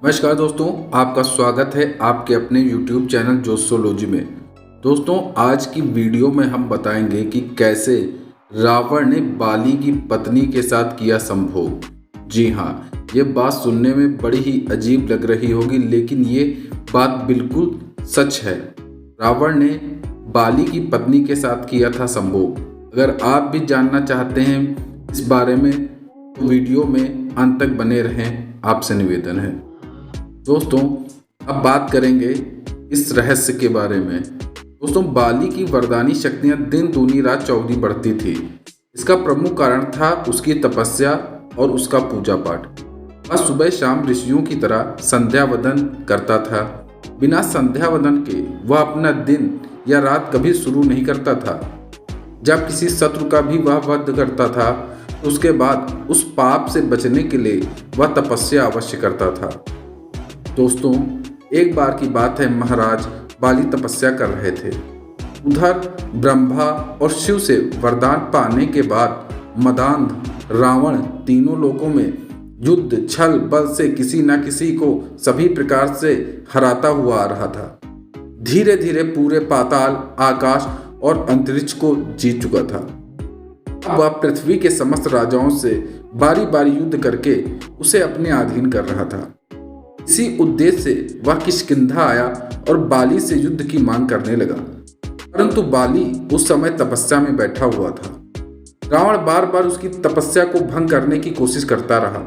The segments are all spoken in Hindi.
नमस्कार दोस्तों, आपका स्वागत है आपके अपने YouTube चैनल जोसोलॉजी में। दोस्तों, आज की वीडियो में हम बताएंगे कि कैसे रावण ने बाली की पत्नी के साथ किया संभोग। जी हाँ, ये बात सुनने में बड़ी ही अजीब लग रही होगी, लेकिन ये बात बिल्कुल सच है। रावण ने बाली की पत्नी के साथ किया था संभोग। अगर आप भी जानना चाहते हैं इस बारे में तो वीडियो में अंत तक बने रहें, आपसे निवेदन है। दोस्तों, अब बात करेंगे इस रहस्य के बारे में। दोस्तों, बाली की वरदानी शक्तियां दिन दूनी रात चौगुनी बढ़ती थी। इसका प्रमुख कारण था उसकी तपस्या और उसका पूजा पाठ। वह सुबह शाम ऋषियों की तरह संध्या वंदन करता था। बिना संध्या वंदन के वह अपना दिन या रात कभी शुरू नहीं करता था। जब किसी शत्रु का भी वह वध करता था तो उसके बाद उस पाप से बचने के लिए वह तपस्या अवश्य करता था। दोस्तों, एक बार की बात है, महाराज बाली तपस्या कर रहे थे। उधर ब्रह्मा और शिव से वरदान पाने के बाद मदांध रावण तीनों लोकों में युद्ध छल बल से किसी न किसी को सभी प्रकार से हराता हुआ आ रहा था। धीरे धीरे पूरे पाताल, आकाश और अंतरिक्ष को जीत चुका था। अब वह पृथ्वी के समस्त राजाओं से बारी बारी युद्ध करके उसे अपने अधीन कर रहा था। इसी उद्देश्य से वह किष्किंधा आया और बाली से युद्ध की मांग करने लगा, परंतु बाली उस समय तपस्या में बैठा हुआ था। रावण बार बार उसकी तपस्या को भंग करने की कोशिश करता रहा,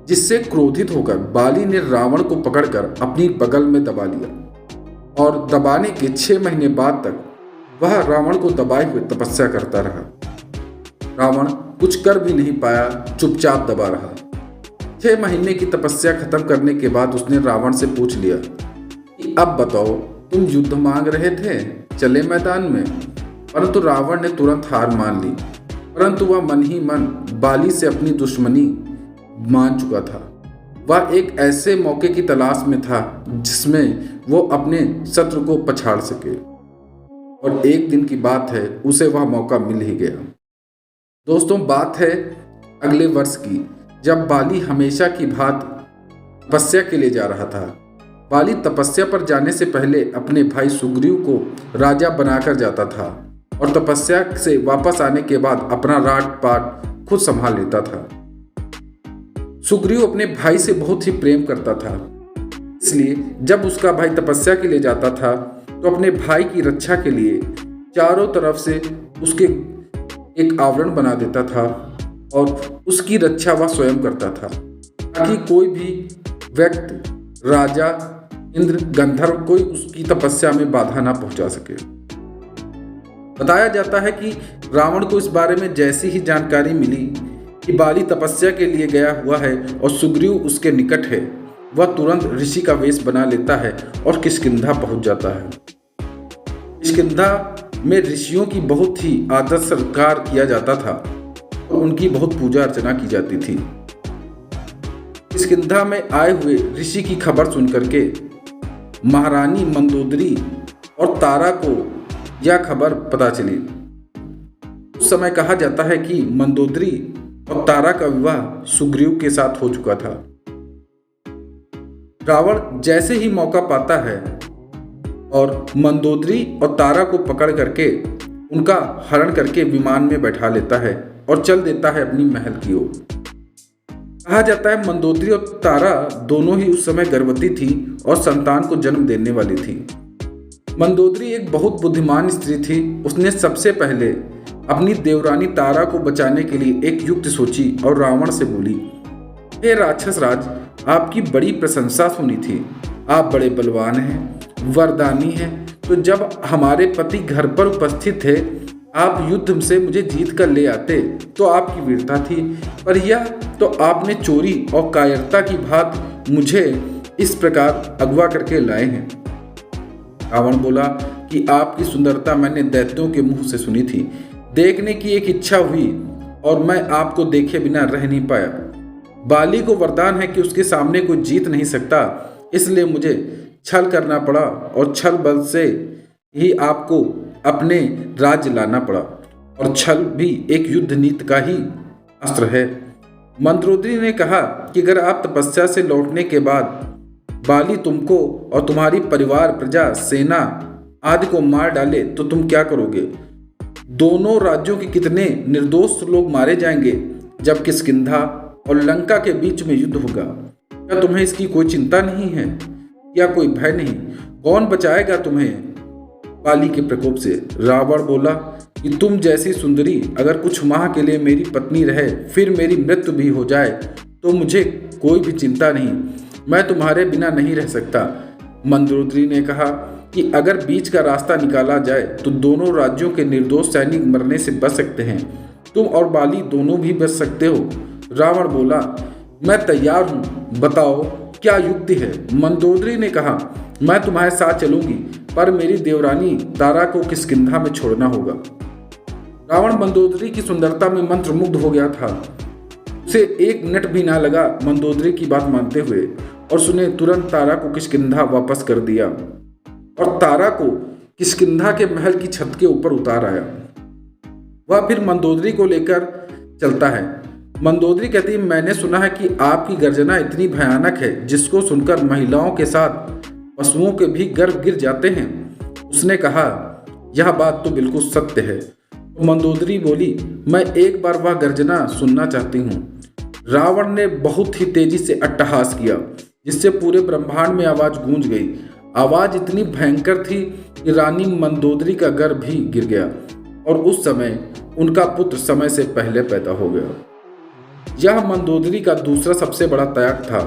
जिससे क्रोधित होकर बाली ने रावण को पकड़कर अपनी बगल में दबा लिया और दबाने के 6 महीने बाद तक वह रावण को दबाए हुए तपस्या करता रहा। रावण कुछ कर भी नहीं पाया, चुपचाप दबा रहा। 6 महीने की तपस्या खत्म करने के बाद उसने रावण से पूछ लिया कि अब बताओ, तुम युद्ध मांग रहे थे, चले मैदान में। परंतु रावण ने तुरंत हार मान ली, परंतु वह मन ही मन बाली से अपनी दुश्मनी मान चुका था। वह एक ऐसे मौके की तलाश में था जिसमें वो अपने शत्रु को पछाड़ सके, और एक दिन की बात है, उसे वह मौका मिल ही गया। दोस्तों, बात है अगले वर्ष की, जब बाली हमेशा की भांति तपस्या के लिए जा रहा था। बाली तपस्या पर जाने से पहले अपने भाई सुग्रीव को राजा बनाकर जाता था और तपस्या से वापस आने के बाद अपना राजपाट खुद संभाल लेता था। सुग्रीव अपने भाई से बहुत ही प्रेम करता था, इसलिए जब उसका भाई तपस्या के लिए जाता था तो अपने भाई की रक्षा के लिए चारों तरफ से उसके एक आवरण बना देता था और उसकी रक्षा वह स्वयं करता था, ताकि कोई भी व्यक्ति, राजा, इंद्र, गंधर्व, कोई उसकी तपस्या में बाधा ना पहुंचा सके। बताया जाता है कि रावण को इस बारे में जैसी ही जानकारी मिली कि बाली तपस्या के लिए गया हुआ है और सुग्रीव उसके निकट है, वह तुरंत ऋषि का वेश बना लेता है और किष्किंधा पहुंच जाता है। किष्किंधा में ऋषियों की बहुत ही आदर सत्कार किया जाता था और उनकी बहुत पूजा अर्चना की जाती थी। किष्किंधा में आए हुए ऋषि की खबर सुनकर के महारानी मंदोदरी और तारा को यह खबर पता चली। उस समय कहा जाता है कि मंदोदरी और तारा का विवाह सुग्रीव के साथ हो चुका था। रावण जैसे ही मौका पाता है और मंदोदरी और तारा को पकड़ करके उनका हरण करके विमान में बैठा लेता है और चल देता है अपनी महल की ओर। कहा जाता है मंदोदरी और तारा दोनों ही उस समय गर्भवती थी और संतान को जन्म देने वाली थी। मंदोदरी एक बहुत बुद्धिमान स्त्री थी। उसने सबसे पहले अपनी देवरानी तारा को बचाने के लिए एक युक्ति सोची और रावण से बोली, हे राक्षस राज, आपकी बड़ी प्रशंसा सुनी थी। आप बड़े बलवान हैं, वरदानी हैं, तो जब हमारे पति घर पर उपस्थित थे, आप युद्ध से मुझे जीत कर ले आते तो आपकी वीरता थी, पर यह तो आपने चोरी और कायरता की बात मुझे इस प्रकार अगवा करके लाए हैं। रावण बोला कि आपकी सुंदरता मैंने दैत्यों के मुंह से सुनी थी, देखने की एक इच्छा हुई और मैं आपको देखे बिना रह नहीं पाया। बाली को वरदान है कि उसके सामने कोई जीत नहीं सकता, इसलिए मुझे छल करना पड़ा और छल बल से ही आपको अपने राज्य लाना पड़ा, और छल भी एक युद्ध नीति का ही अस्त्र है। मंदोदरी ने कहा कि अगर आप तपस्या से लौटने के बाद बाली तुमको और तुम्हारी परिवार, प्रजा, सेना आदि को मार डाले तो तुम क्या करोगे? दोनों राज्यों के कितने निर्दोष लोग मारे जाएंगे जब किष्किंधा और लंका के बीच में युद्ध होगा। क्या तुम्हें इसकी कोई चिंता नहीं है या कोई भय नहीं? कौन बचाएगा तुम्हें बाली के प्रकोप से? रावण बोला कि तुम जैसी सुंदरी अगर कुछ माह के लिए मेरी पत्नी रहे, फिर मेरी मृत्यु भी हो जाए तो मुझे कोई भी चिंता नहीं, मैं तुम्हारे बिना नहीं रह सकता। मंदोदरी ने कहा कि अगर बीच का रास्ता निकाला जाए तो दोनों राज्यों के निर्दोष सैनिक मरने से बच सकते हैं, तुम और बाली दोनों भी बच सकते हो। रावण बोला, मैं तैयार हूँ, बताओ क्या युक्ति है? मंदोदरी ने कहा, मैं तुम्हारे साथ चलूंगी, पर मेरी देवरानी तारा को किष्किंधा में छोड़ना होगा। रावण मंदोदरी की सुंदरता में मंत्रमुग्ध हो गया था। उसे एक मिनट भी ना लगा मंदोदरी की बात मानते हुए, और उसने तुरंत तारा को किष्किंधा वापस कर दिया और तारा को किष्किंधा के महल की छत के ऊपर उतार आया। वह फिर मंदोदरी को लेकर चलता है। मंदोदरी कहती है, मैंने सुना है कि आपकी गर्जना इतनी भयानक है जिसको सुनकर महिलाओं के साथ पशुओं के भी गर्भ गिर जाते हैं। उसने कहा, यह बात तो बिल्कुल सत्य है। तो मंदोदरी बोली, मैं एक बार वह गर्जना सुनना चाहती हूँ। रावण ने बहुत ही तेजी से अट्टहास किया, जिससे पूरे ब्रह्मांड में आवाज गूंज गई। आवाज इतनी भयंकर थी कि रानी मंदोदरी का गर्भ भी गिर गया और उस समय उनका पुत्र समय से पहले पैदा हो गया। यह मंदोदरी का दूसरा सबसे बड़ा त्याग था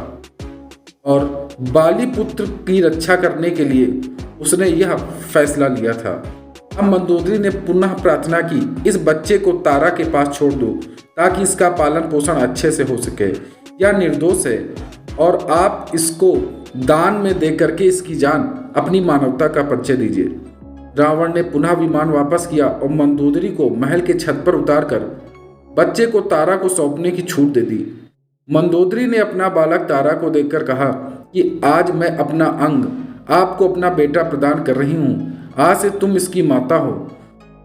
और बाली पुत्र की रक्षा करने के लिए उसने यह फैसला लिया था। अब मंदोदरी ने पुनः प्रार्थना की, इस बच्चे को तारा के पास छोड़ दो ताकि इसका पालन पोषण अच्छे से हो सके। यह निर्दोष है और आप इसको दान में दे करके इसकी जान, अपनी मानवता का परिचय दीजिए। रावण ने पुनः विमान वापस किया और मंदोदरी को महल के छत पर उतारकर बच्चे को तारा को सौंपने की छूट दे दी। मंदोदरी ने अपना बालक तारा को देखकर कहा कि आज मैं अपना अंग आपको अपना बेटा प्रदान कर रही हूँ। आज से तुम इसकी माता हो।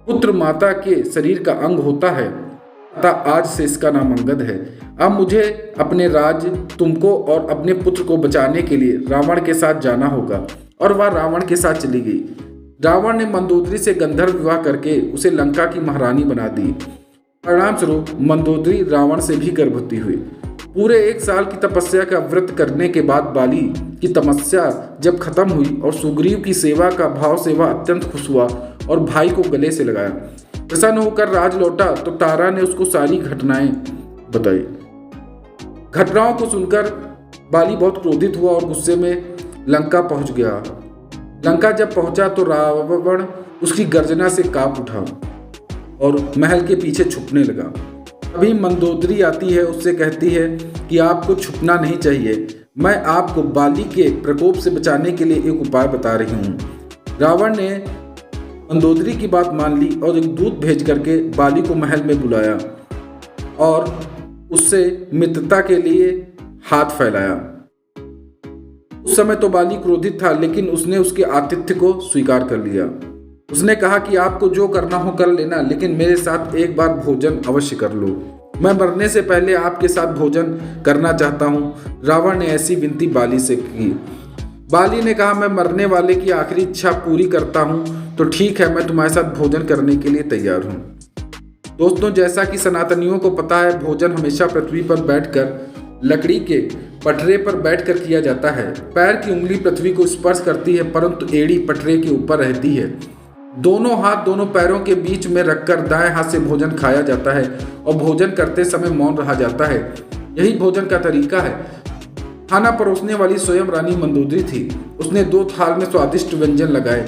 पुत्र माता के शरीर का अंग होता है, अतः आज से इसका नाम अंगद है। अब मुझे अपने राज्य, तुमको और अपने पुत्र को बचाने के लिए रावण के साथ जाना होगा। और वह रावण के साथ चली गई। रावण ने मंदोदरी से गंधर्व विवाह करके उसे लंका की महारानी बना दी। परिणाम स्वरूप मंदोदरी रावण से भी गर्भवती हुई। पूरे 1 साल की तपस्या का व्रत करने के बाद बाली की तपस्या जब खत्म हुई और सुग्रीव की सेवा का भाव से वह अत्यंत खुश हुआ और भाई को गले से लगाया। प्रसन्न होकर राज लौटा तो तारा ने उसको सारी घटनाएं बताई। घटनाओं को सुनकर बाली बहुत क्रोधित हुआ और गुस्से में लंका पहुंच गया। लंका जब पहुंचा तो रावण उसकी गर्जना से कांप उठा और महल के पीछे छुपने लगा। अभी मंदोदरी आती है, उससे कहती है कि आपको छुपना नहीं चाहिए, मैं आपको बाली के प्रकोप से बचाने के लिए एक उपाय बता रही हूँ। रावण ने मंदोदरी की बात मान ली और एक दूत भेज करके बाली को महल में बुलाया और उससे मित्रता के लिए हाथ फैलाया। उस समय तो बाली क्रोधित था, लेकिन उसने उसके आतिथ्य को स्वीकार कर लिया। उसने कहा कि आपको जो करना हो कर लेना, लेकिन मेरे साथ एक बार भोजन अवश्य कर लो। मैं मरने से पहले आपके साथ भोजन करना चाहता हूँ। रावण ने ऐसी विनती बाली से की। बाली ने कहा, मैं मरने वाले की आखिरी इच्छा पूरी करता हूँ, तो ठीक है, मैं तुम्हारे साथ भोजन करने के लिए तैयार हूँ। दोस्तों, जैसा कि सनातनियों को पता है, भोजन हमेशा पृथ्वी पर बैठकर लकड़ी के पटरे पर बैठकर किया जाता है। पैर की उंगली पृथ्वी को स्पर्श करती है, परंतु एड़ी पटरे के ऊपर रहती है। दोनों हाथ दोनों पैरों के बीच में रखकर दाएं हाथ से भोजन खाया जाता है और भोजन करते समय मौन रहा जाता है। यही भोजन का तरीका है। खाना परोसने वाली स्वयं रानी मंदोदरी थी। उसने 2 थाल में स्वादिष्ट व्यंजन लगाए,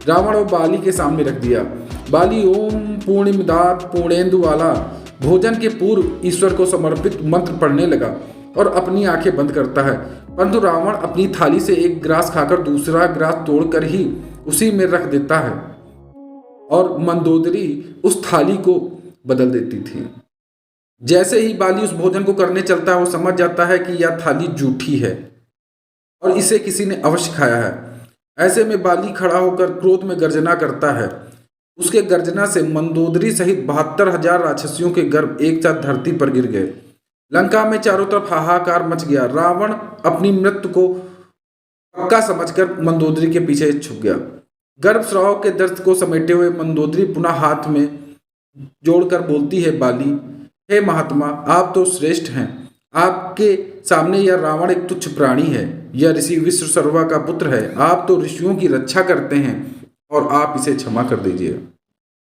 रावण और बाली के सामने रख दिया। बाली ओम पूर्णिमदात पूर्णेंदु वाला भोजन के पूर्व ईश्वर को समर्पित मंत्र पढ़ने लगा और अपनी आंखें बंद करता है, परंतु रावण अपनी थाली से एक ग्रास खाकर दूसरा ग्रास तोड़कर ही उसी में रख देता है और मंदोदरी उस थाली को बदल देती थी। जैसे ही बाली उस भोजन को करने चलता है, वो समझ जाता है कि यह थाली जूठी है और इसे किसी ने अवश्य खाया है। ऐसे में बाली खड़ा होकर क्रोध में गर्जना करता है। उसके गर्जना से मंदोदरी सहित 72,000 राक्षसियों के गर्भ एक साथ धरती पर गिर गए। लंका में चारों तरफ हाहाकार मच गया। रावण अपनी मृत्यु को पक्का समझकर मंदोदरी के पीछे छुप गया। गर्भस्राव के दर्द को समेटे हुए मंदोदरी पुनः हाथ में जोड़कर बोलती है, बाली, हे महात्मा, आप तो श्रेष्ठ हैं। आपके सामने यह रावण एक तुच्छ प्राणी है, यह ऋषि विश्वसर्वा का पुत्र है। आप तो ऋषियों की रक्षा करते हैं और आप इसे क्षमा कर दीजिए।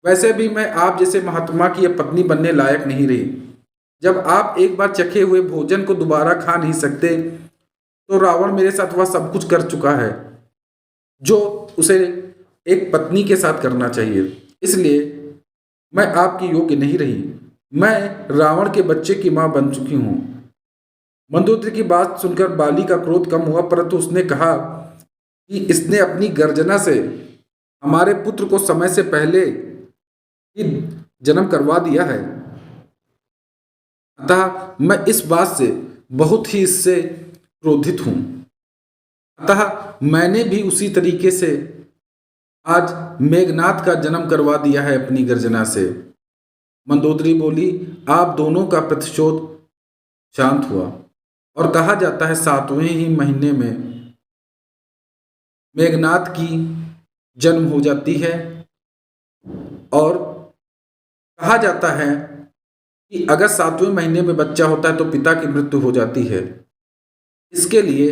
वैसे भी मैं आप जैसे महात्मा की यह पत्नी बनने लायक नहीं रही। जब आप एक बार चखे हुए भोजन को दोबारा खा नहीं सकते तो रावण मेरे साथ वह सब कुछ कर चुका है जो उसे एक पत्नी के साथ करना चाहिए। इसलिए मैं आपकी योग्य नहीं रही। मैं रावण के बच्चे की मां बन चुकी हूं। मंदोदरी की बात सुनकर बाली का क्रोध कम हुआ, परंतु उसने कहा कि इसने अपनी गर्जना से हमारे पुत्र को समय से पहले ही जन्म करवा दिया है। अतः मैं इस बात से बहुत ही इससे क्रोधित हूं। अतः मैंने भी उसी तरीके से आज मेघनाथ का जन्म करवा दिया है अपनी गर्जना से। मंदोदरी बोली, आप दोनों का प्रतिशोध शांत हुआ और कहा जाता है 7वें ही महीने में मेघनाथ की जन्म हो जाती है और कहा जाता है कि अगर 7वें महीने में बच्चा होता है तो पिता की मृत्यु हो जाती है। इसके लिए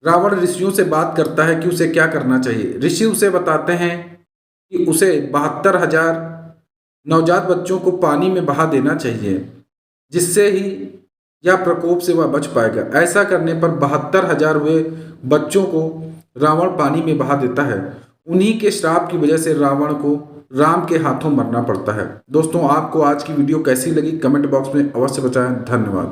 रावण ऋषियों से बात करता है कि उसे क्या करना चाहिए। ऋषि उसे बताते हैं कि उसे 72,000 नवजात बच्चों को पानी में बहा देना चाहिए, जिससे ही यह प्रकोप से वह बच पाएगा। ऐसा करने पर 72,000 हुए बच्चों को रावण पानी में बहा देता है। उन्हीं के श्राप की वजह से रावण को राम के हाथों मरना पड़ता है। दोस्तों, आपको आज की वीडियो कैसी लगी कमेंट बॉक्स में अवश्य बताएं। धन्यवाद।